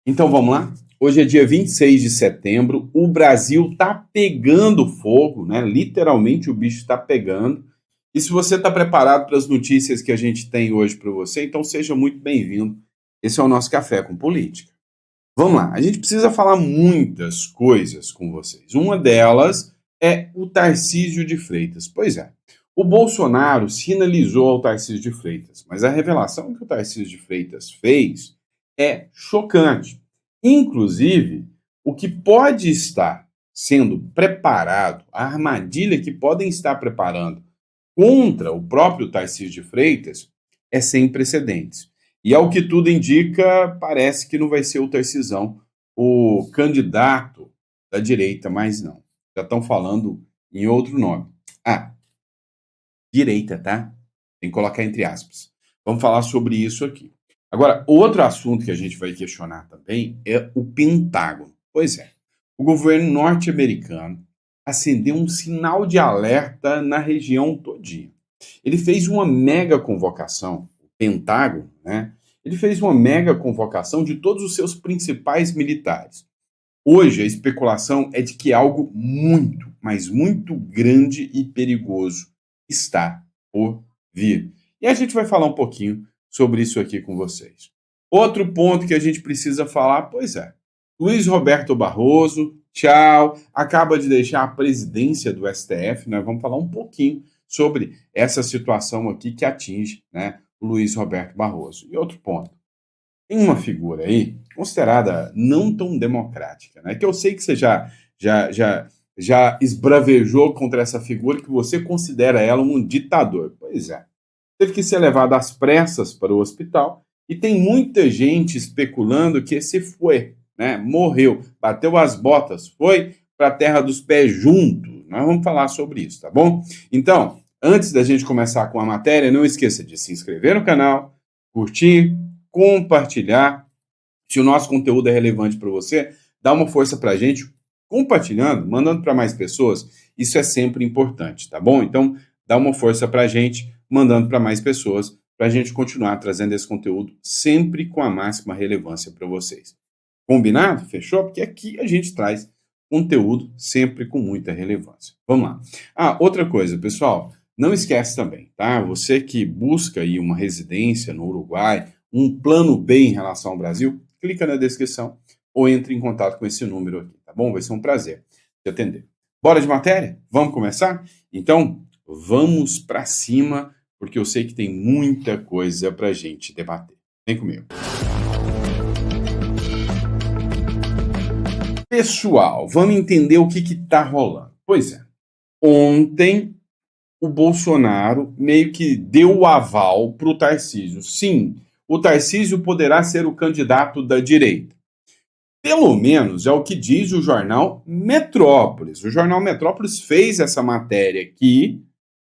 Então vamos lá? Hoje é dia 26 de setembro, o Brasil está pegando fogo, né? Literalmente o bicho está pegando. E se você está preparado para as notícias que a gente tem hoje para você, então seja muito bem-vindo. Esse é o nosso Café com Política. Vamos lá, a gente precisa falar muitas coisas com vocês. Uma delas é o Tarcísio de Freitas. Pois é, o Bolsonaro sinalizou ao Tarcísio de Freitas, mas a revelação que o Tarcísio de Freitas fez é chocante. Inclusive, o que pode estar sendo preparado, a armadilha que podem estar preparando contra o próprio Tarcísio de Freitas é sem precedentes. E ao que tudo indica, parece que não vai ser o Tarcisão o candidato da direita, mas não. Já estão falando em outro nome. Ah, direita, tá? Tem que colocar entre aspas. Vamos falar sobre isso aqui. Agora, outro assunto que a gente vai questionar também é o Pentágono. Pois é, o governo norte-americano acendeu um sinal de alerta na região todinha. Ele fez uma mega convocação, o Pentágono, né? Ele fez uma mega convocação de todos os seus principais militares. Hoje, a especulação é de que algo muito, mas muito grande e perigoso está por vir. E a gente vai falar um pouquinho sobre isso aqui com vocês. Outro ponto que a gente precisa falar, pois é, Luiz Roberto Barroso, tchau, acaba de deixar a presidência do STF, nós vamos falar um pouquinho sobre essa situação aqui que atinge, né, o Luiz Roberto Barroso. E outro ponto, tem uma figura aí considerada não tão democrática, né? Que eu sei que você já esbravejou contra essa figura, que você considera ela um ditador. Pois é. Teve que ser levado às pressas para o hospital e tem muita gente especulando que esse foi, né? Morreu, bateu as botas, foi para a terra dos pés junto. Nós vamos falar sobre isso, tá bom? Então, antes da gente começar com a matéria, não esqueça de se inscrever no canal, curtir, compartilhar. Se o nosso conteúdo é relevante para você, dá uma força para a gente, compartilhando, mandando para mais pessoas. Isso é sempre importante, tá bom? Então, dá uma força para a gente, mandando para mais pessoas, para a gente continuar trazendo esse conteúdo sempre com a máxima relevância para vocês. Combinado? Fechou? Porque aqui a gente traz conteúdo sempre com muita relevância. Vamos lá. Ah, outra coisa, pessoal, não esquece também, tá? Você que busca aí uma residência no Uruguai, um plano B em relação ao Brasil, clica na descrição ou entre em contato com esse número aqui, tá bom? Vai ser um prazer te atender. Bora de matéria? Vamos começar? Então, vamos para cima, porque eu sei que tem muita coisa para gente debater. Vem comigo. Pessoal, vamos entender o que está rolando. Pois é, ontem o Bolsonaro meio que deu o aval para o Tarcísio. Sim, o Tarcísio poderá ser o candidato da direita. Pelo menos é o que diz o jornal Metrópolis. O jornal Metrópolis fez essa matéria aqui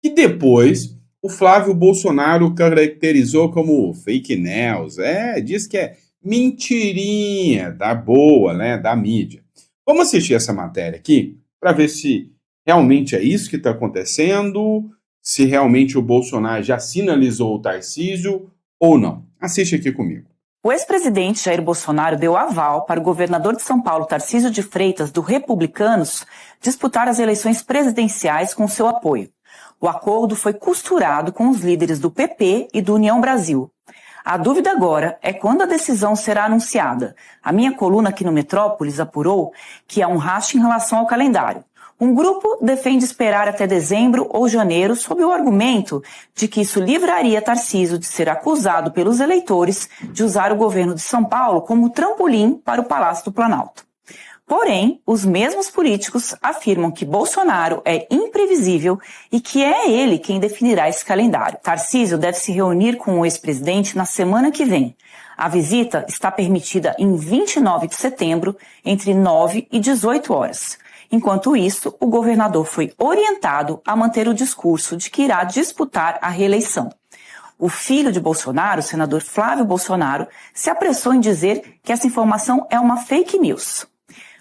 e depois o Flávio Bolsonaro caracterizou como fake news. Diz que é mentirinha da boa, né, da mídia. Vamos assistir essa matéria aqui para ver se realmente é isso que está acontecendo, se realmente o Bolsonaro já sinalizou o Tarcísio ou não. Assiste aqui comigo. O ex-presidente Jair Bolsonaro deu aval para o governador de São Paulo, Tarcísio de Freitas, do Republicanos, disputar as eleições presidenciais com seu apoio. O acordo foi costurado com os líderes do PP e do União Brasil. A dúvida agora é quando a decisão será anunciada. A minha coluna aqui no Metrópolis apurou que há um racha em relação ao calendário. Um grupo defende esperar até dezembro ou janeiro sob o argumento de que isso livraria Tarcísio de ser acusado pelos eleitores de usar o governo de São Paulo como trampolim para o Palácio do Planalto. Porém, os mesmos políticos afirmam que Bolsonaro é imprevisível e que é ele quem definirá esse calendário. Tarcísio deve se reunir com o ex-presidente na semana que vem. A visita está permitida em 29 de setembro, entre 9 e 18 horas. Enquanto isso, o governador foi orientado a manter o discurso de que irá disputar a reeleição. O filho de Bolsonaro, o senador Flávio Bolsonaro, se apressou em dizer que essa informação é uma fake news.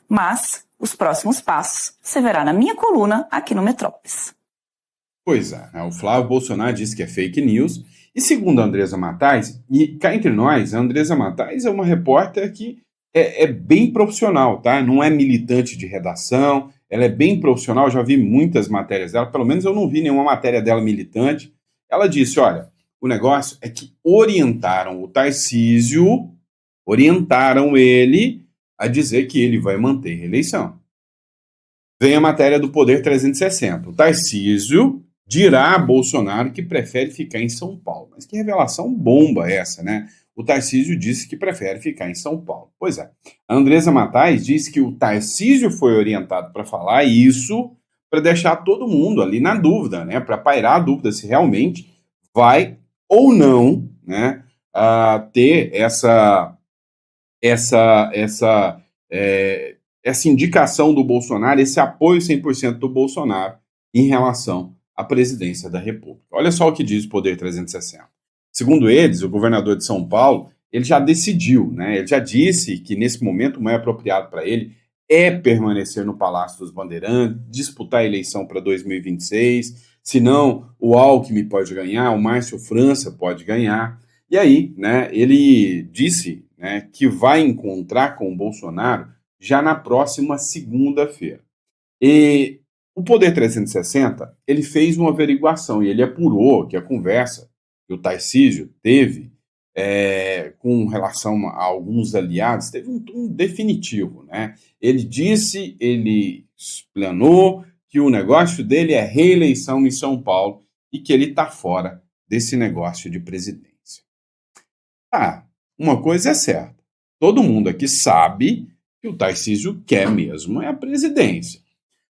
Mas os próximos passos você verá na minha coluna aqui no Metrópolis. Pois é, o Flávio Bolsonaro disse que é fake news, e segundo a Andresa Matais, e cá entre nós, a Andresa Matais é uma repórter que é bem profissional, tá? Não é militante de redação, ela é bem profissional, já vi muitas matérias dela, pelo menos eu não vi nenhuma matéria dela militante. Ela disse, olha, o negócio é que orientaram o Tarcísio, orientaram ele a dizer que ele vai manter reeleição. Vem a matéria do Poder 360. O Tarcísio dirá a Bolsonaro que prefere ficar em São Paulo. Mas que revelação bomba essa, né? O Tarcísio disse que prefere ficar em São Paulo. Pois é. A Andresa Matais disse que o Tarcísio foi orientado para falar isso para deixar todo mundo ali na dúvida, né? Para pairar a dúvida se realmente vai ou não, né, ter essa indicação do Bolsonaro, esse apoio 100% do Bolsonaro em relação à presidência da República. Olha só o que diz o Poder 360. Segundo eles, o governador de São Paulo, ele já decidiu, né? Ele já disse que nesse momento o mais apropriado para ele é permanecer no Palácio dos Bandeirantes, disputar a eleição para 2026, senão o Alckmin pode ganhar, o Márcio França pode ganhar. E aí, né, ele disse, né, que vai encontrar com o Bolsonaro já na próxima segunda-feira. E o Poder 360, ele fez uma averiguação e ele apurou que a conversa que o Tarcísio teve com relação a alguns aliados, teve um tom definitivo, né? Ele disse, ele explanou que o negócio dele é reeleição em São Paulo e que ele está fora desse negócio de presidência. Uma coisa é certa, todo mundo aqui sabe que o Tarcísio quer mesmo é a presidência.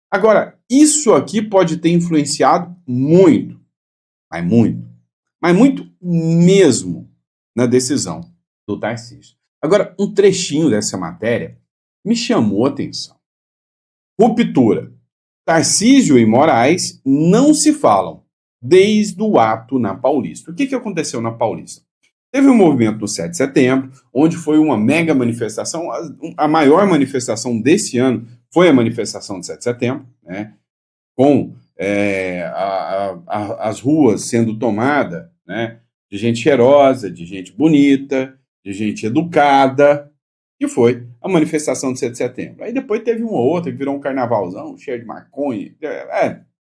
Agora, isso aqui pode ter influenciado muito, mas muito mesmo na decisão do Tarcísio. Agora, um trechinho dessa matéria me chamou a atenção. Ruptura. Tarcísio e Moraes não se falam desde o ato na Paulista. O que aconteceu na Paulista? Teve um movimento no 7 de setembro, onde foi uma mega manifestação, a maior manifestação desse ano foi a manifestação de 7 de setembro, né, com as ruas sendo tomadas, né, de gente cheirosa, de gente bonita, de gente educada, que foi a manifestação de 7 de setembro. Aí depois teve uma outra que virou um carnavalzão, cheio de maconha,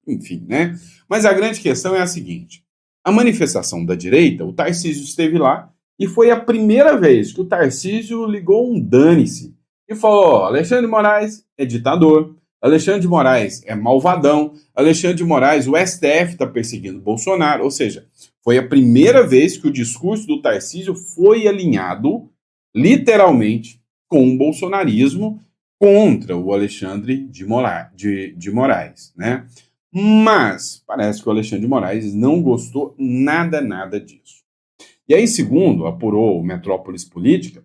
enfim, né? Mas a grande questão é a seguinte: a manifestação da direita, o Tarcísio esteve lá e foi a primeira vez que o Tarcísio ligou um dane-se e falou: Alexandre de Moraes é ditador, Alexandre de Moraes é malvadão, Alexandre de Moraes, o STF está perseguindo Bolsonaro. Ou seja, foi a primeira vez que o discurso do Tarcísio foi alinhado, literalmente, com o bolsonarismo contra o Alexandre de Moraes, né? Mas parece que o Alexandre de Moraes não gostou nada disso. E aí, segundo apurou o Metrópolis Política,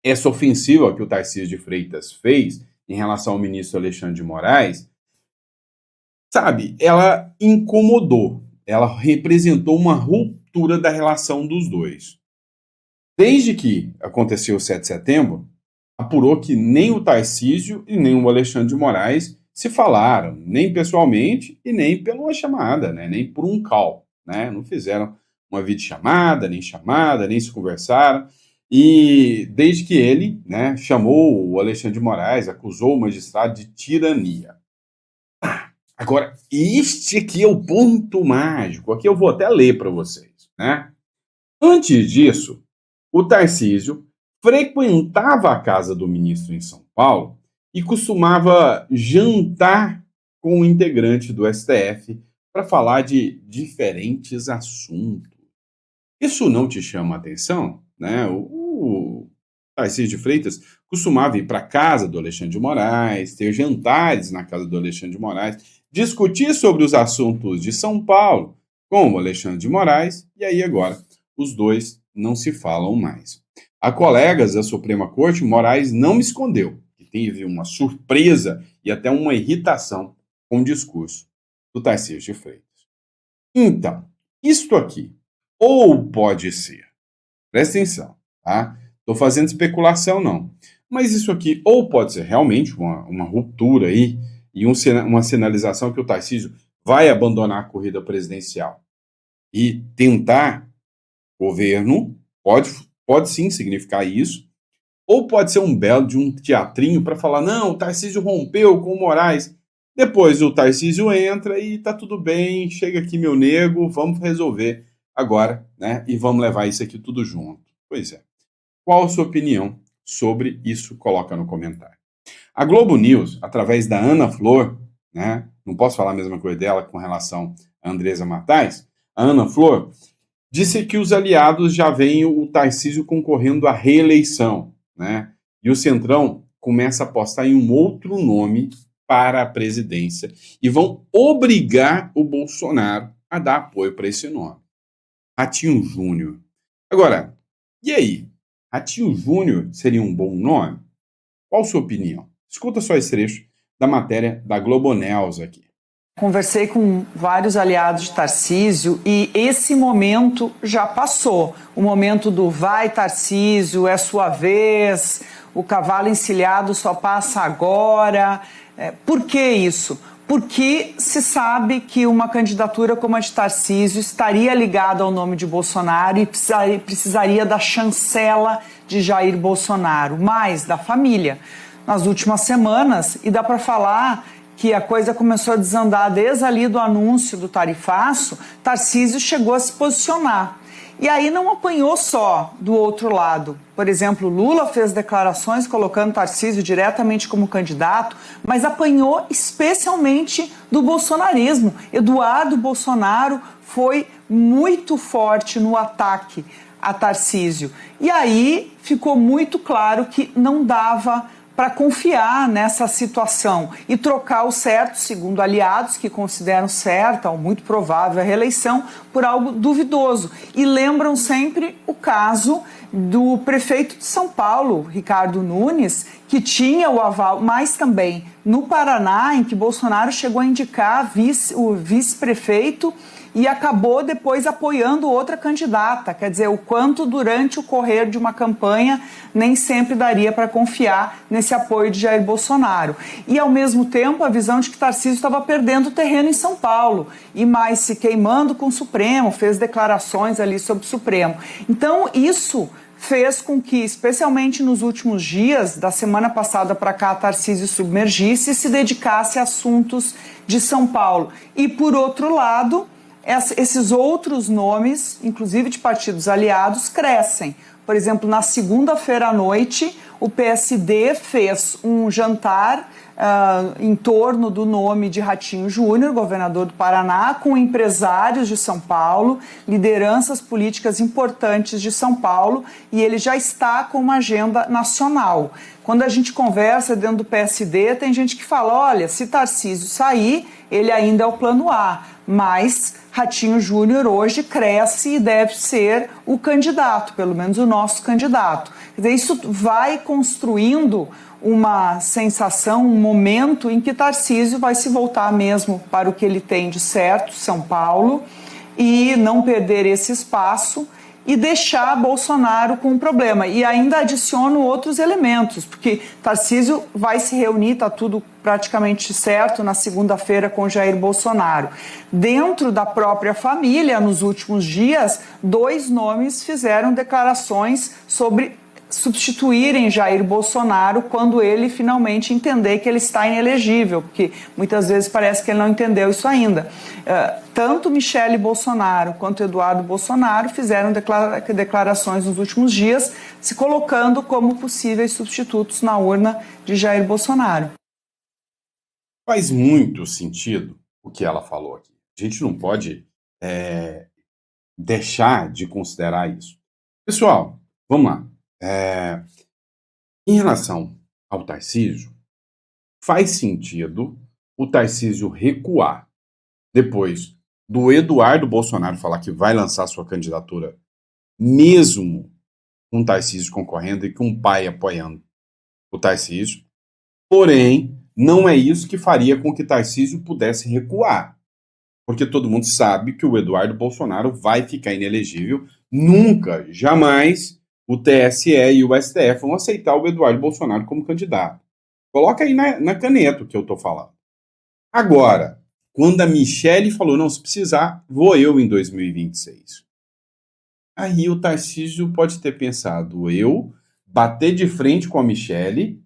essa ofensiva que o Tarcísio de Freitas fez em relação ao ministro Alexandre de Moraes, sabe, ela incomodou, ela representou uma ruptura da relação dos dois. Desde que aconteceu o 7 de setembro, apurou que nem o Tarcísio e nem o Alexandre de Moraes se falaram, nem pessoalmente e nem pela chamada, né? Nem por um call, né? Não fizeram uma videochamada, nem se conversaram. E desde que ele, né, chamou o Alexandre de Moraes, acusou o magistrado de tirania. Agora, este aqui é o ponto mágico. Aqui eu vou até ler para vocês, né? Antes disso, o Tarcísio frequentava a casa do ministro em São Paulo e costumava jantar com o integrante do STF para falar de diferentes assuntos. Isso não te chama a atenção, né? O Tarcísio de Freitas costumava ir para a casa do Alexandre de Moraes, ter jantares na casa do Alexandre de Moraes, discutir sobre os assuntos de São Paulo com o Alexandre de Moraes, e aí agora os dois não se falam mais. A colegas da Suprema Corte, Moraes não me escondeu que teve uma surpresa e até uma irritação com o discurso do Tarcísio de Freitas. Então, isto aqui, ou pode ser, presta atenção, tá? Estou fazendo especulação, não. Mas isso aqui, ou pode ser realmente uma ruptura aí, e uma sinalização que o Tarcísio vai abandonar a corrida presidencial e tentar governo, pode sim significar isso, ou pode ser um belo de um teatrinho para falar, não, o Tarcísio rompeu com o Moraes. Depois o Tarcísio entra e tá tudo bem, chega aqui meu nego, vamos resolver agora, né? E vamos levar isso aqui tudo junto. Pois é. Qual a sua opinião sobre isso? Coloca no comentário. A Globo News, através da Ana Flor, né? Não posso falar a mesma coisa dela com relação a Andresa Matais. A Ana Flor disse que os aliados já veem o Tarcísio concorrendo à reeleição, né? E o Centrão começa a apostar em um outro nome para a presidência e vão obrigar o Bolsonaro a dar apoio para esse nome. Ratinho Júnior. Agora, e aí? Ratinho Júnior seria um bom nome? Qual a sua opinião? Escuta só esse trecho da matéria da Globo News aqui. Conversei com vários aliados de Tarcísio e esse momento já passou. O momento do vai Tarcísio, é sua vez, o cavalo encilhado só passa agora. Por que isso? Porque se sabe que uma candidatura como a de Tarcísio estaria ligada ao nome de Bolsonaro e precisaria da chancela de Jair Bolsonaro, mais da família. Nas últimas semanas, e dá para falar que a coisa começou a desandar desde ali do anúncio do tarifaço, Tarcísio chegou a se posicionar. E aí não apanhou só do outro lado. Por exemplo, Lula fez declarações colocando Tarcísio diretamente como candidato, mas apanhou especialmente do bolsonarismo. Eduardo Bolsonaro foi muito forte no ataque a Tarcísio. E aí ficou muito claro que não dava para confiar nessa situação e trocar o certo, segundo aliados que consideram certa ou muito provável a reeleição, por algo duvidoso. E lembram sempre o caso do prefeito de São Paulo, Ricardo Nunes, que tinha o aval, mas também no Paraná, em que Bolsonaro chegou a indicar o vice-prefeito e acabou depois apoiando outra candidata. Quer dizer, o quanto durante o correr de uma campanha nem sempre daria para confiar nesse apoio de Jair Bolsonaro. E, ao mesmo tempo, a visão de que Tarcísio estava perdendo terreno em São Paulo e mais se queimando com o Supremo, fez declarações ali sobre o Supremo. Então, isso fez com que, especialmente nos últimos dias, da semana passada para cá, Tarcísio submergisse e se dedicasse a assuntos de São Paulo. E, por outro lado, esses outros nomes, inclusive de partidos aliados, crescem. Por exemplo, na segunda-feira à noite, o PSD fez um jantar em torno do nome de Ratinho Júnior, governador do Paraná, com empresários de São Paulo, lideranças políticas importantes de São Paulo, e ele já está com uma agenda nacional. Quando a gente conversa dentro do PSD, tem gente que fala, olha, se Tarcísio sair, ele ainda é o plano A, mas Ratinho Júnior hoje cresce e deve ser o candidato, pelo menos o nosso candidato. Quer dizer, isso vai construindo uma sensação, um momento em que Tarcísio vai se voltar mesmo para o que ele tem de certo, São Paulo, e não perder esse espaço e deixar Bolsonaro com um problema. E ainda adiciono outros elementos, porque Tarcísio vai se reunir, está tudo praticamente certo, na segunda-feira com Jair Bolsonaro. Dentro da própria família, nos últimos dias, 2 nomes fizeram declarações sobre substituírem Jair Bolsonaro quando ele finalmente entender que ele está inelegível, porque muitas vezes parece que ele não entendeu isso ainda. Tanto Michele Bolsonaro quanto Eduardo Bolsonaro fizeram declarações nos últimos dias, se colocando como possíveis substitutos na urna de Jair Bolsonaro. Faz muito sentido o que ela falou aqui. A gente não pode deixar de considerar isso. Pessoal, vamos lá. Em relação ao Tarcísio, faz sentido o Tarcísio recuar depois do Eduardo Bolsonaro falar que vai lançar sua candidatura, mesmo com o Tarcísio concorrendo e com o pai apoiando o Tarcísio. Porém, não é isso que faria com que Tarcísio pudesse recuar. Porque todo mundo sabe que o Eduardo Bolsonaro vai ficar inelegível. Nunca, jamais, o TSE e o STF vão aceitar o Eduardo Bolsonaro como candidato. Coloca aí na caneta o que eu estou falando. Agora, quando a Michele falou, não, se precisar, vou eu em 2026. Aí o Tarcísio pode ter pensado, eu bater de frente com a Michelle,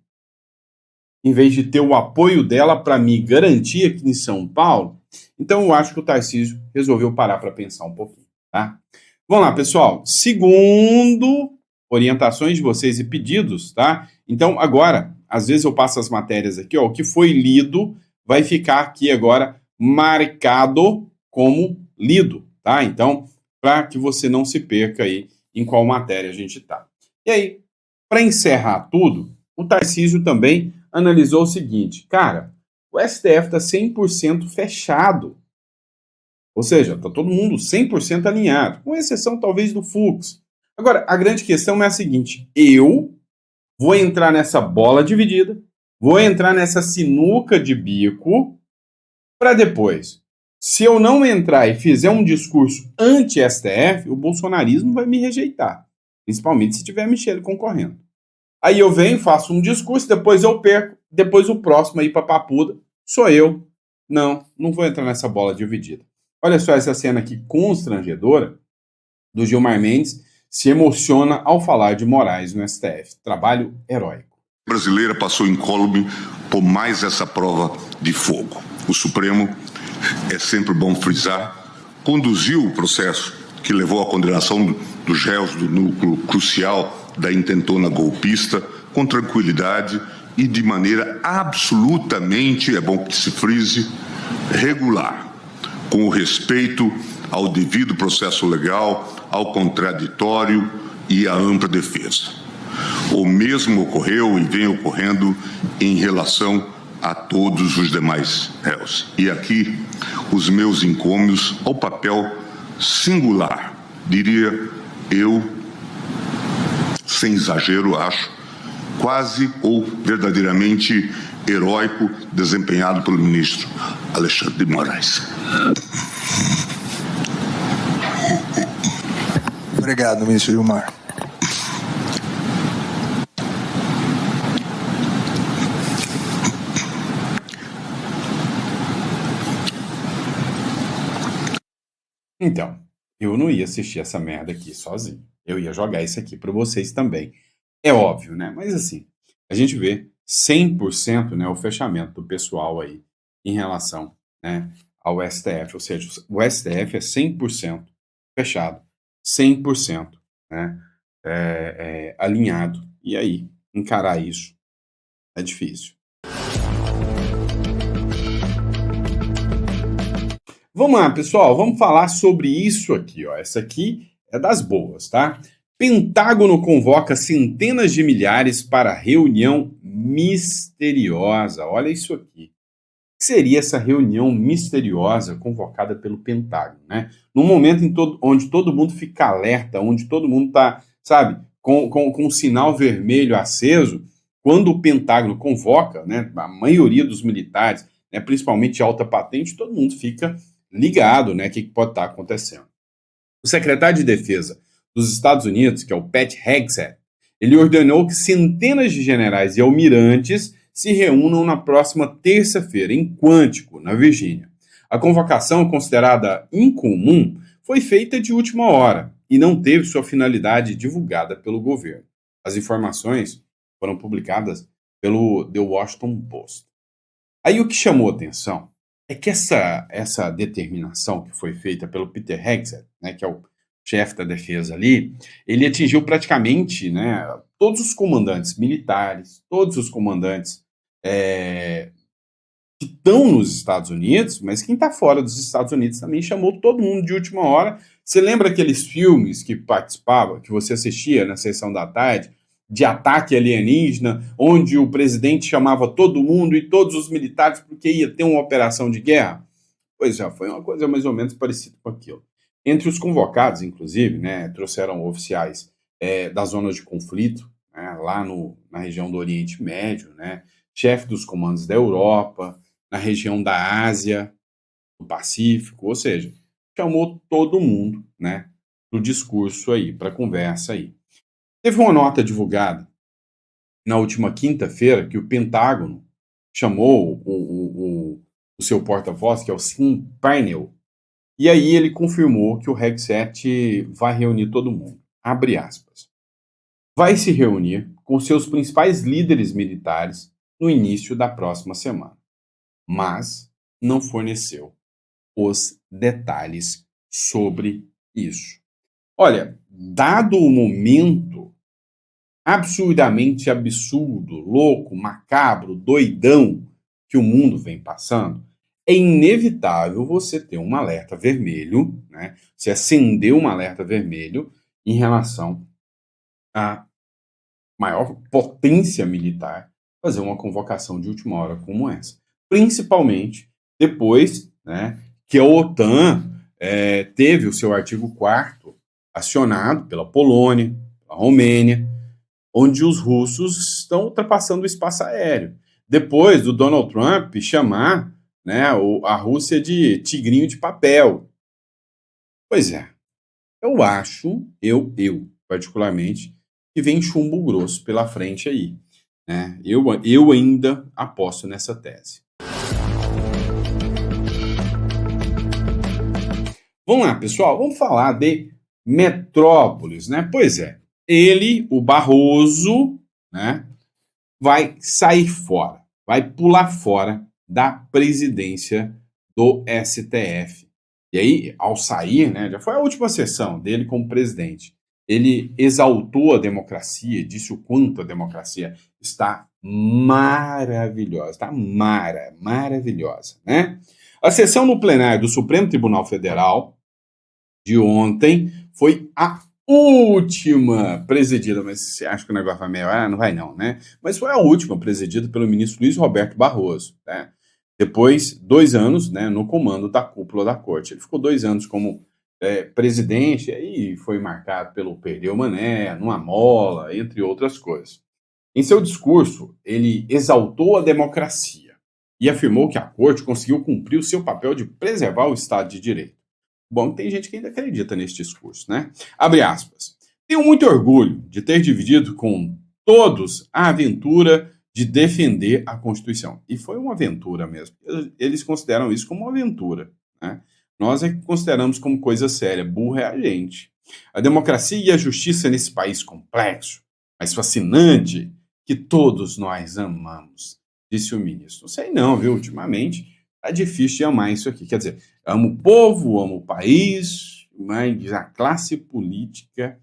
em vez de ter o apoio dela para me garantir aqui em São Paulo. Então, eu acho que o Tarcísio resolveu parar para pensar um pouquinho, tá? Vamos lá, pessoal. Segundo orientações de vocês e pedidos, tá? Então, agora, às vezes eu passo as matérias aqui, ó, o que foi lido vai ficar aqui agora marcado como lido, tá? Então, para que você não se perca aí em qual matéria a gente tá. E aí, para encerrar tudo, o Tarcísio também analisou o seguinte, cara, o STF está 100% fechado. Ou seja, está todo mundo 100% alinhado, com exceção talvez do Fux. Agora, a grande questão é a seguinte, eu vou entrar nessa bola dividida, vou entrar nessa sinuca de bico, para depois, se eu não entrar e fizer um discurso anti-STF, o bolsonarismo vai me rejeitar, principalmente se tiver a Michelle concorrendo. Aí eu venho, faço um discurso, depois eu perco, depois o próximo aí para papuda sou eu. Não vou entrar nessa bola dividida. Olha só essa cena aqui constrangedora do Gilmar Mendes se emociona ao falar de Moraes no STF. Trabalho heróico. A brasileira passou incólume por mais essa prova de fogo. O Supremo, é sempre bom frisar, conduziu o processo que levou à condenação dos réus do núcleo crucial da intentona golpista com tranquilidade e de maneira absolutamente, é bom que se frise, regular, com o respeito ao devido processo legal, ao contraditório e à ampla defesa. O mesmo ocorreu e vem ocorrendo em relação a todos os demais réus. E aqui, os meus encômios ao papel singular, diria eu, sem exagero, acho, quase ou verdadeiramente heróico, desempenhado pelo ministro Alexandre de Moraes. Obrigado, ministro Gilmar. Então, eu não ia assistir essa merda aqui sozinho. Eu ia jogar isso aqui para vocês também. É óbvio, né? Mas assim, a gente vê 100%, né, o fechamento do pessoal aí em relação, né, ao STF. Ou seja, o STF é 100% fechado, 100%, né, alinhado. E aí, encarar isso é difícil. Vamos lá, pessoal, vamos falar sobre isso aqui, ó. Essa aqui é das boas, tá? Pentágono convoca centenas de milhares para reunião misteriosa. Olha isso aqui. O que seria essa reunião misteriosa convocada pelo Pentágono, né? Num momento onde todo mundo fica alerta, onde todo mundo está, sabe, com um sinal vermelho aceso, quando o Pentágono convoca, né, a maioria dos militares, né, principalmente alta patente, todo mundo fica ligado, né, o que pode estar acontecendo. O secretário de Defesa dos Estados Unidos, que é o Pat Hegseth, ele ordenou que centenas de generais e almirantes se reúnam na próxima terça-feira, em Quantico, na Virgínia. A convocação, considerada incomum, foi feita de última hora e não teve sua finalidade divulgada pelo governo. As informações foram publicadas pelo The Washington Post. Aí o que chamou atenção é que essa determinação que foi feita pelo Peter Hegseth, né, que é o chefe da defesa ali, ele atingiu praticamente, né, todos os comandantes militares, todos os comandantes que estão nos Estados Unidos, mas quem está fora dos Estados Unidos também chamou todo mundo de última hora. Você lembra aqueles filmes que participava, que você assistia na sessão da tarde, de ataque alienígena, onde o presidente chamava todo mundo e todos os militares porque ia ter uma operação de guerra? Pois já foi uma coisa mais ou menos parecida com aquilo. Entre os convocados, inclusive, né, trouxeram oficiais das zonas de conflito, né, lá na região do Oriente Médio, né, chefe dos comandos da Europa, na região da Ásia, do Pacífico, ou seja, chamou todo mundo, né, para o discurso aí, para a conversa aí. Teve uma nota divulgada na última quinta-feira que o Pentágono chamou o seu porta-voz, que é o Sean Parnell, e aí ele confirmou que o Hegseth vai reunir todo mundo. Abre aspas. vai se reunir com seus principais líderes militares no início da próxima semana, mas não forneceu os detalhes sobre isso. Olha, dado o momento absurdamente absurdo, louco, macabro, doidão que o mundo vem passando, é inevitável você ter um alerta vermelho, né? Você acender um alerta vermelho em relação à maior potência militar fazer uma convocação de última hora como essa. Principalmente depois, né, que a OTAN teve o seu artigo 4º acionado pela Polônia, pela Romênia, onde os russos estão ultrapassando o espaço aéreo. Depois do Donald Trump chamar, né, a Rússia de tigrinho de papel. Pois é, eu acho, eu particularmente, que vem chumbo grosso pela frente aí. Né? Eu ainda aposto nessa tese. Vamos lá, pessoal, vamos falar de Metrópolis, né? Pois é, ele, o Barroso, né, vai sair fora, vai pular fora da presidência do STF. E aí, ao sair, né, já foi a última sessão dele como presidente. Ele exaltou a democracia, disse o quanto a democracia está maravilhosa, está maravilhosa, né? A sessão no plenário do Supremo Tribunal Federal de ontem foi a última presidida, mas você acha que o negócio vai melhorar? Não vai não, né? Mas foi a última presidida pelo ministro Luiz Roberto Barroso, né? Depois, 2 anos, né, no comando da cúpula da corte. Ele ficou 2 anos como presidente, aí foi marcado pelo Perdeu Mané, numa mola, entre outras coisas. Em seu discurso, ele exaltou a democracia e afirmou que a corte conseguiu cumprir o seu papel de preservar o Estado de Direito. Bom, tem gente que ainda acredita nesse discurso, né? Abre aspas. Tenho muito orgulho de ter dividido com todos a aventura de defender a Constituição. E foi uma aventura mesmo. Eles consideram isso como uma aventura, né? Nós é que consideramos como coisa séria. Burro é a gente. A democracia e a justiça nesse país complexo, mas fascinante, que todos nós amamos, disse o ministro. Não sei não, viu? Ultimamente tá difícil de amar isso aqui. Quer dizer, amo o povo, amo o país, mas a classe política...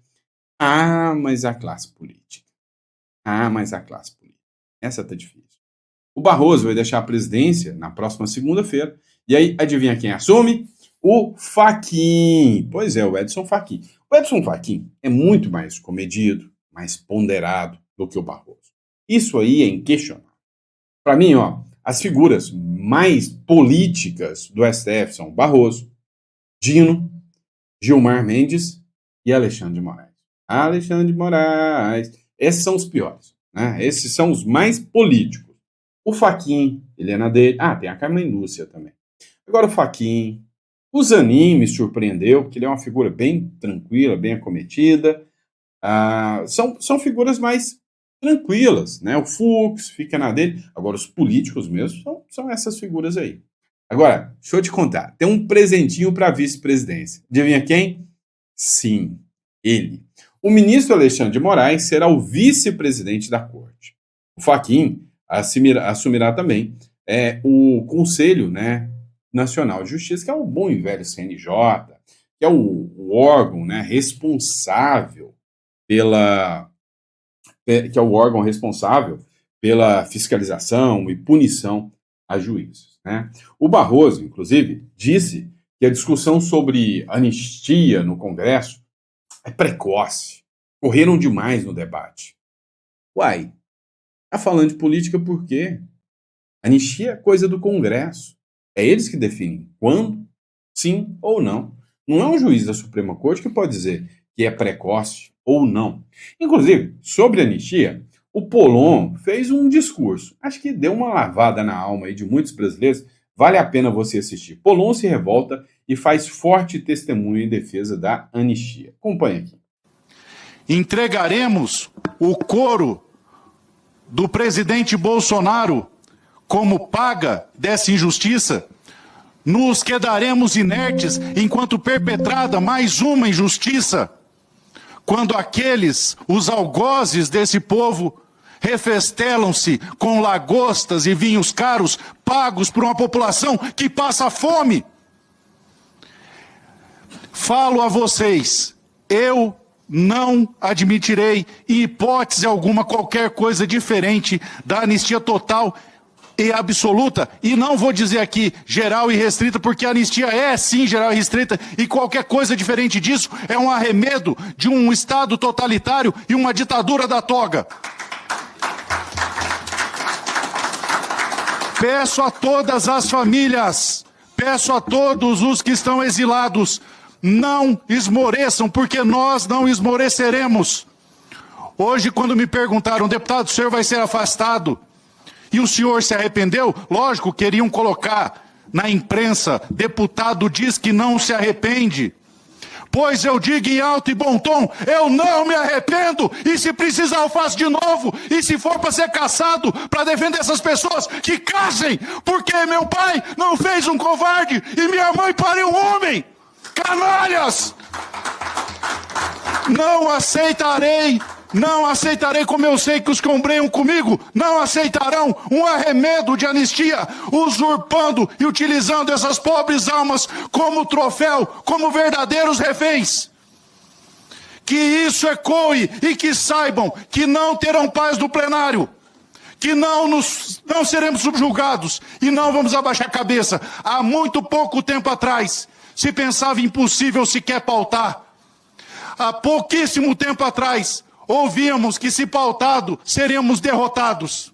mas a classe política. Essa tá difícil. O Barroso vai deixar a presidência na próxima segunda-feira. E aí, adivinha quem assume? O Fachin. Pois é, o Edson Fachin. O Edson Fachin é muito mais comedido, mais ponderado do que o Barroso. Isso aí é inquestionável. Para mim, as figuras mais políticas do STF são Barroso, Dino, Gilmar Mendes e Alexandre de Moraes. Esses são os piores, né? Esses são os mais políticos. O Fachin, ele é na dele. Tem a Carmen Lúcia também. Agora o Fachin. O Zanin me surpreendeu, porque ele é uma figura bem tranquila, bem acometida. São figuras mais tranquilas, né? O Fux fica na dele. Agora, os políticos mesmo são essas figuras aí. Agora, deixa eu te contar. Tem um presentinho para a vice-presidência. Adivinha quem? Sim, ele. O ministro Alexandre de Moraes será o vice-presidente da corte. O Fachin assumirá também o Conselho, né, Nacional de Justiça, que é o bom e velho CNJ, que é o órgão, né, responsável pela fiscalização e punição a juízes, né? O Barroso, inclusive, disse que a discussão sobre anistia no Congresso é precoce. Correram demais no debate. Uai, tá falando de política por quê? Anistia é coisa do Congresso. É eles que definem quando, sim ou não. Não é um juiz da Suprema Corte que pode dizer que é precoce ou não. Inclusive, sobre a anistia, o Polon fez um discurso. Acho que deu uma lavada na alma aí de muitos brasileiros. Vale a pena você assistir. Polon se revolta e faz forte testemunho em defesa da anistia. Acompanhe aqui. Entregaremos o couro do presidente Bolsonaro como paga dessa injustiça? Nos quedaremos inertes enquanto perpetrada mais uma injustiça? quando os algozes desse povo, refestelam-se com lagostas e vinhos caros pagos por uma população que passa fome. Falo a vocês, eu não admitirei, em hipótese alguma, qualquer coisa diferente da anistia total e absoluta, e não vou dizer aqui geral e restrita, porque a anistia é sim geral e restrita, e qualquer coisa diferente disso é um arremedo de um Estado totalitário e uma ditadura da toga. Peço a todas as famílias, peço a todos os que estão exilados, não esmoreçam, porque nós não esmoreceremos. Hoje, quando me perguntaram, deputado, o senhor vai ser afastado? E o senhor se arrependeu? Lógico, queriam colocar na imprensa, deputado diz que não se arrepende. Pois eu digo em alto e bom tom, eu não me arrependo, e se precisar eu faço de novo, e se for para ser caçado, para defender essas pessoas, que caçem, porque meu pai não fez um covarde, e minha mãe pariu um homem. Canalhas! Não aceitarei, como eu sei que os que ombreiam comigo não aceitarão um arremedo de anistia, usurpando e utilizando essas pobres almas como troféu, como verdadeiros reféns. Que isso ecoe e que saibam que não terão paz no plenário, que não seremos subjugados e não vamos abaixar a cabeça. Há muito pouco tempo atrás se pensava impossível sequer pautar. Há pouquíssimo tempo atrás ouvíamos que, se pautado, seríamos derrotados.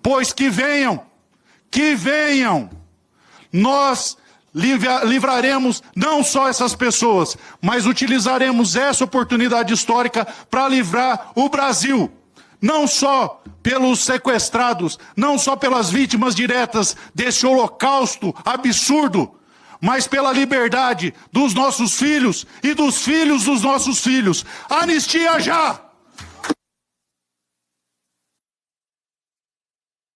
Pois que venham, nós livraremos não só essas pessoas, mas utilizaremos essa oportunidade histórica para livrar o Brasil, não só pelos sequestrados, não só pelas vítimas diretas desse holocausto absurdo, mas pela liberdade dos nossos filhos e dos filhos dos nossos filhos. Anistia já!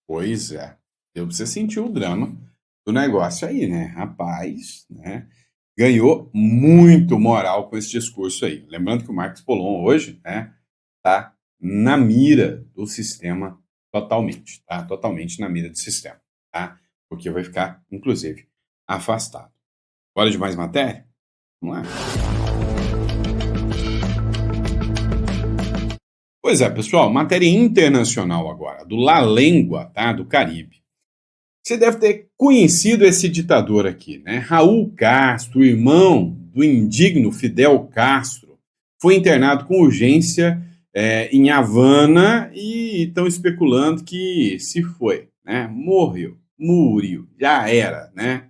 Pois é. Você sentiu o drama do negócio aí, né? Rapaz, né? Ganhou muito moral com esse discurso aí. Lembrando que o Marcos Polon hoje, né, tá na mira do sistema totalmente, tá? Totalmente na mira do sistema, tá? Porque vai ficar, inclusive, afastado. Bora de mais matéria? Vamos lá. Pois é, pessoal, matéria internacional agora, do La Lengua, tá? Do Caribe. Você deve ter conhecido esse ditador aqui, né? Raul Castro, irmão do indigno Fidel Castro, foi internado com urgência em Havana e estão especulando que se foi, né? Morreu, já era, né?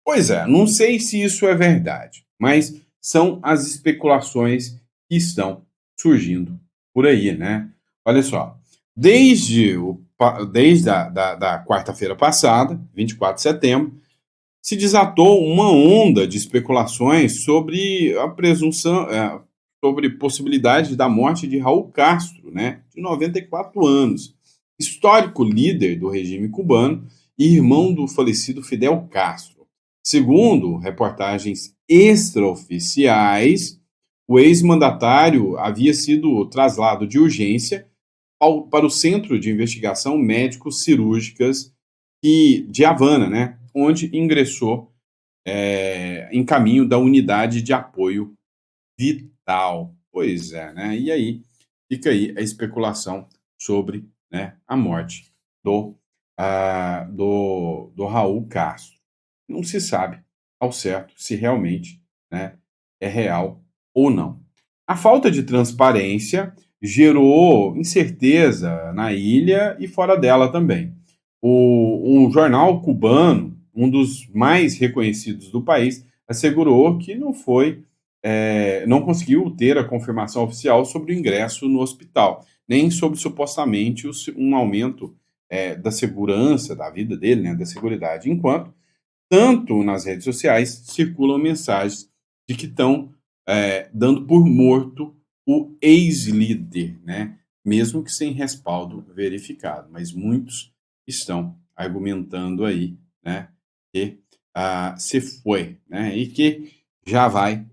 Pois é, não sei se isso é verdade, mas são as especulações que estão surgindo por aí, né? Olha só, desde a quarta-feira passada, 24 de setembro, se desatou uma onda de especulações sobre a presunção, sobre possibilidade da morte de Raul Castro, né? De 94 anos, histórico líder do regime cubano e irmão do falecido Fidel Castro. Segundo reportagens extraoficiais, o ex-mandatário havia sido trasladado de urgência para o Centro de Investigação Médico-Cirúrgicas de Havana, né, onde ingressou em caminho da Unidade de Apoio Vital. Pois é, né? E aí fica aí a especulação sobre, né, a morte do Raul Castro. Não se sabe ao certo se realmente, né, é real ou não. A falta de transparência gerou incerteza na ilha e fora dela também. Um jornal cubano, um dos mais reconhecidos do país, assegurou que não conseguiu ter a confirmação oficial sobre o ingresso no hospital, nem sobre supostamente um aumento da segurança da vida dele, né, da seguridade, enquanto tanto nas redes sociais circulam mensagens de que estão dando por morto o ex-líder, né? Mesmo que sem respaldo verificado. Mas muitos estão argumentando aí, né, que se foi, né? E que já vai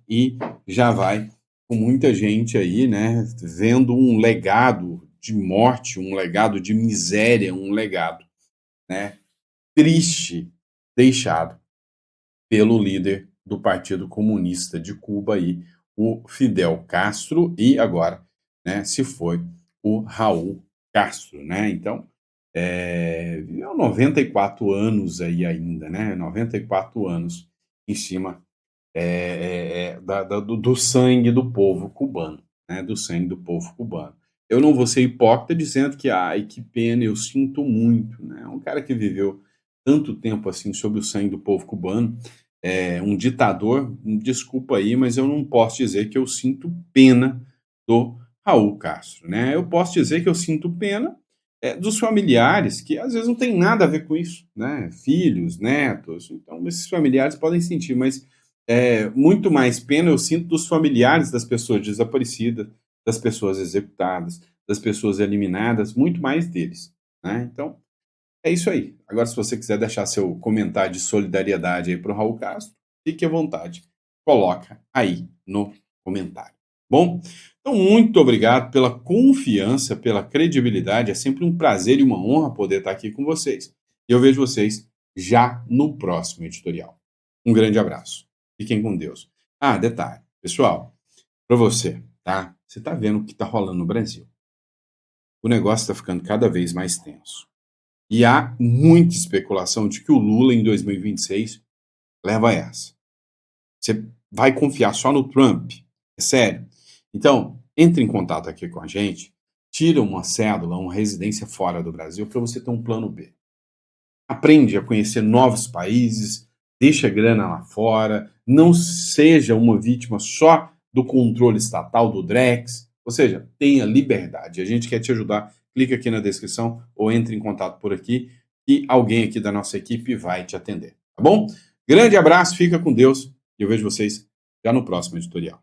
com muita gente aí, né, vendo um legado de morte, um legado de miséria, um legado, né, triste deixado pelo líder do Partido Comunista de Cuba aí, o Fidel Castro, e agora, né, se foi o Raul Castro, né? Então, viveu 94 anos aí ainda, né? 94 anos em cima do sangue do povo cubano, né? Do sangue do povo cubano. Eu não vou ser hipócrita dizendo que, ai, que pena, eu sinto muito, né? Um cara que viveu tanto tempo assim sob o sangue do povo cubano, um ditador, desculpa aí, mas eu não posso dizer que eu sinto pena do Raul Castro, né? Eu posso dizer que eu sinto pena dos familiares, que às vezes não tem nada a ver com isso, né? Filhos, netos, então esses familiares podem sentir, mas muito mais pena eu sinto dos familiares das pessoas desaparecidas, das pessoas executadas, das pessoas eliminadas, muito mais deles, né? Então, é isso aí. Agora, se você quiser deixar seu comentário de solidariedade aí para o Raul Castro, fique à vontade. Coloca aí no comentário. Bom, então muito obrigado pela confiança, pela credibilidade. É sempre um prazer e uma honra poder estar aqui com vocês. E eu vejo vocês já no próximo editorial. Um grande abraço. Fiquem com Deus. Ah, detalhe, pessoal, para você, tá? Você está vendo o que está rolando no Brasil. O negócio está ficando cada vez mais tenso. E há muita especulação de que o Lula, em 2026, leva essa. Você vai confiar só no Trump? É sério? Então, entre em contato aqui com a gente, tira uma cédula, uma residência fora do Brasil para você ter um plano B. Aprende a conhecer novos países, deixa a grana lá fora, não seja uma vítima só do controle estatal, do Drex, ou seja, tenha liberdade. A gente quer te ajudar. Clica aqui na descrição ou entre em contato por aqui e alguém aqui da nossa equipe vai te atender, tá bom? Grande abraço, fica com Deus e eu vejo vocês já no próximo editorial.